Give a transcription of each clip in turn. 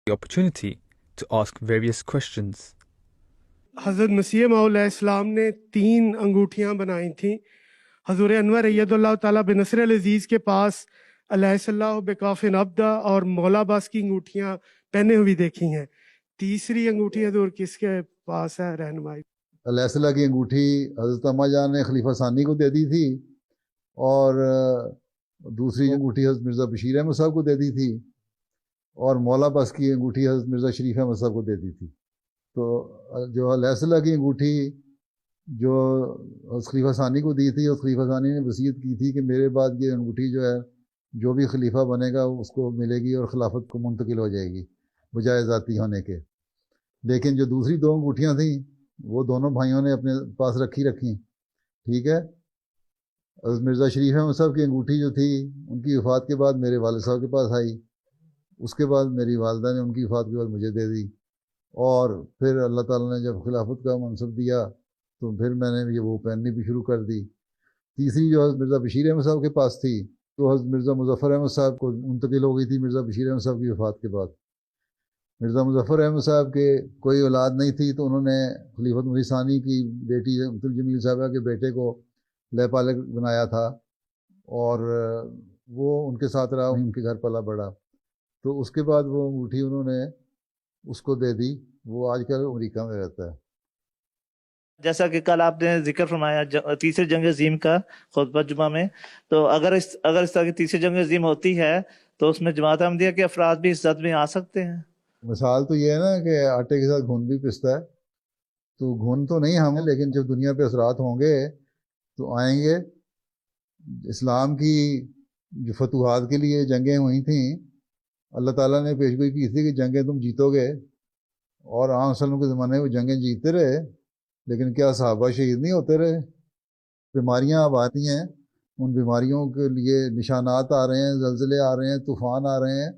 the opportunity to ask various questions. حضرت مسیح موعود علیہ السلام نے 3 انگوٹھیاں بنائی تھیں. حضور انور اید اللہ تعالیٰ بن نصر العزیز کے پاس علیہ السلام بکاف عبدہ اور مولا عباس کی انگوٹھیاں پہنے ہوئی دیکھی ہیں. تیسری انگوٹھی حضور کس کے پاس ہے رہنمائی؟ علیہ السلام کی انگوٹھی حضرت اماں جان نے خلیفہ ثانی کو دے دی تھی، اور دوسری انگوٹھی حضرت مرزا بشیر احمد صاحب کو دے دی تھی، اور مولا عباس کی انگوٹھی حضرت مرزا شریف احمد صاحب کو دے دی تھی. تو جو علیہ السلام کی انگوٹھی جو خلیفہ ثانی کو دی تھی، اور خلیفہ ثانی نے وصیت کی تھی کہ میرے بعد یہ انگوٹھی جو ہے جو بھی خلیفہ بنے گا اس کو ملے گی اور خلافت کو منتقل ہو جائے گی بجائے ذاتی ہونے کے. لیکن جو دوسری 2 انگوٹھیاں تھیں وہ دونوں بھائیوں نے اپنے پاس رکھی. ٹھیک ہے. حضرت مرزا شریف احمد صاحب کی انگوٹھی جو تھی ان کی وفات کے بعد میرے والد صاحب کے پاس آئی، اس کے بعد میری والدہ نے ان کی وفات کے بعد مجھے دے دی، اور پھر اللہ تعالیٰ نے جب خلافت کا منصب دیا تو پھر میں نے یہ وہ پہننی بھی شروع کر دی. تیسری جو حضرت مرزا بشیر احمد صاحب کے پاس تھی تو حضرت مرزا مظفر احمد صاحب کو منتقل ہو گئی تھی مرزا بشیر احمد صاحب کی وفات کے بعد. مرزا مظفر احمد صاحب کے کوئی اولاد نہیں تھی تو انہوں نے خلیفۃ مسیح ثانی کی بیٹی عبد الجمیل صاحبہ کے بیٹے کو لے پالک بنایا تھا، اور وہ ان کے ساتھ رہا، ان کے گھر پلا بڑھا. تو اس کے بعد وہ انگوٹھی انہوں نے اس کو دے دی. وہ آج کل امریکہ میں رہتا ہے. جیسا کہ کل آپ نے ذکر فرمایا تیسری جنگ عظیم کا خطبہ جمعہ میں، تو اگر اس طرح کی تیسری جنگ عظیم ہوتی ہے تو اس میں جماعت احمدیہ کے افراد بھی اس زد میں آ سکتے ہیں؟ مثال تو یہ ہے نا کہ آٹے کے ساتھ گھن بھی پستا ہے. تو گھن تو نہیں ہم، لیکن جب دنیا پہ اثرات ہوں گے تو آئیں گے. اسلام کی جو فتوحات کے لیے جنگیں ہوئی تھیں، اللہ تعالیٰ نے پیشگوئی کی تھی کہ جنگیں تم جیتو گے، اور عام وسلم کے زمانے میں وہ جنگیں جیتتے رہے، لیکن کیا صحابہ شہید نہیں ہوتے رہے؟ بیماریاں اب آتی ہیں، ان بیماریوں کے لیے نشانات آ رہے ہیں، زلزلے آ رہے ہیں، طوفان آ رہے ہیں،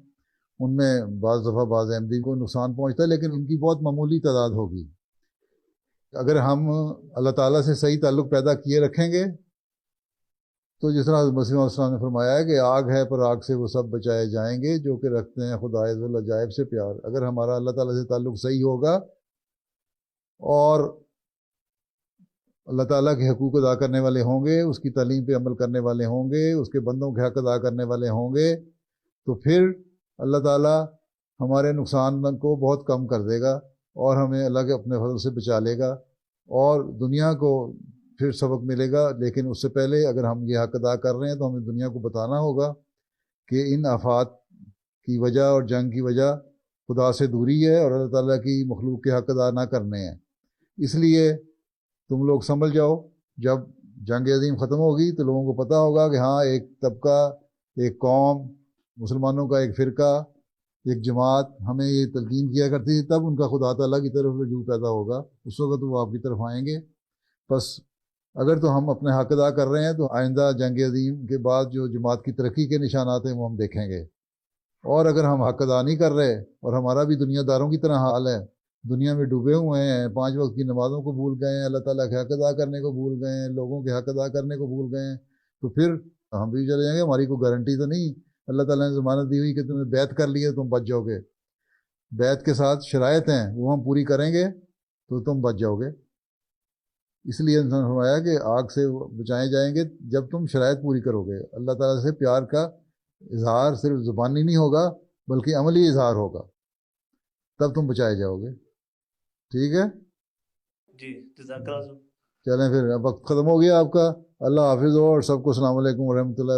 ان میں بعض دفعہ بعض احمدی کو نقصان پہنچتا ہے، لیکن ان کی بہت معمولی تعداد ہوگی. اگر ہم اللہ تعالیٰ سے صحیح تعلق پیدا کیے رکھیں گے تو جس طرح مسیح علیہ السلام نے فرمایا ہے کہ آگ ہے پر آگ سے وہ سب بچائے جائیں گے جو کہ رکھتے ہیں خدا عز العجائب سے پیار. اگر ہمارا اللہ تعالیٰ سے تعلق صحیح ہوگا اور اللہ تعالیٰ کے حقوق ادا کرنے والے ہوں گے، اس کی تعلیم پہ عمل کرنے والے ہوں گے، اس کے بندوں کے حق ادا کرنے والے ہوں گے، تو پھر اللہ تعالیٰ ہمارے نقصان کو بہت کم کر دے گا اور ہمیں اللہ کے اپنے فضل سے بچا لے گا، اور دنیا کو پھر سبق ملے گا. لیکن اس سے پہلے اگر ہم یہ حق ادا کر رہے ہیں تو ہمیں دنیا کو بتانا ہوگا کہ ان آفات کی وجہ اور جنگ کی وجہ خدا سے دوری ہے اور اللہ تعالیٰ کی مخلوق کے حق ادا نہ کرنے ہیں. اس لیے تم لوگ سمجھ جاؤ، جب جنگ عظیم ختم ہوگی تو لوگوں کو پتہ ہوگا کہ ہاں ایک طبقہ، ایک قوم، مسلمانوں کا ایک فرقہ، ایک جماعت ہمیں یہ تلقین کیا کرتی تھی، تب ان کا خدا تعالیٰ کی طرف رجوع پیدا ہوگا. اس وقت وہ آپ کی طرف آئیں گے. بس اگر تو ہم اپنے حق ادا کر رہے ہیں تو آئندہ جنگ عظیم کے بعد جو جماعت کی ترقی کے نشانات ہیں وہ ہم دیکھیں گے. اور اگر ہم حق ادا نہیں کر رہے اور ہمارا بھی دنیا داروں کی طرح حال ہے، دنیا میں ڈوبے ہوئے ہیں، 5 وقت کی نمازوں کو بھول گئے ہیں، اللہ تعالیٰ کے حق ادا کرنے کو بھول گئے ہیں، لوگوں کے حق ادا کرنے کو بھول گئے ہیں، تو پھر ہم بھی چلے جائیں گے. ہماری کوئی گارنٹی تو نہیں. اللہ تعالیٰ نے ضمانت دی ہوئی کہ تم نے بیعت کر لی ہے تم بچ جاؤ گے. بیعت کے ساتھ شرائط ہیں، وہ ہم پوری کریں گے تو تم بچ جاؤ گے. اس لیے انسان نے فرمایا کہ آگ سے بچائے جائیں گے جب تم شرائط پوری کرو گے. اللہ تعالیٰ سے پیار کا اظہار صرف زبانی نہیں ہوگا بلکہ عملی اظہار ہوگا، تب تم بچائے جاؤ گے. ٹھیک ہے جی، جزاک اللہ. چلیں پھر، اب وقت ختم ہو گیا آپ کا. اللہ حافظ ہو، اور سب کو السلام علیکم ورحمۃ اللہ.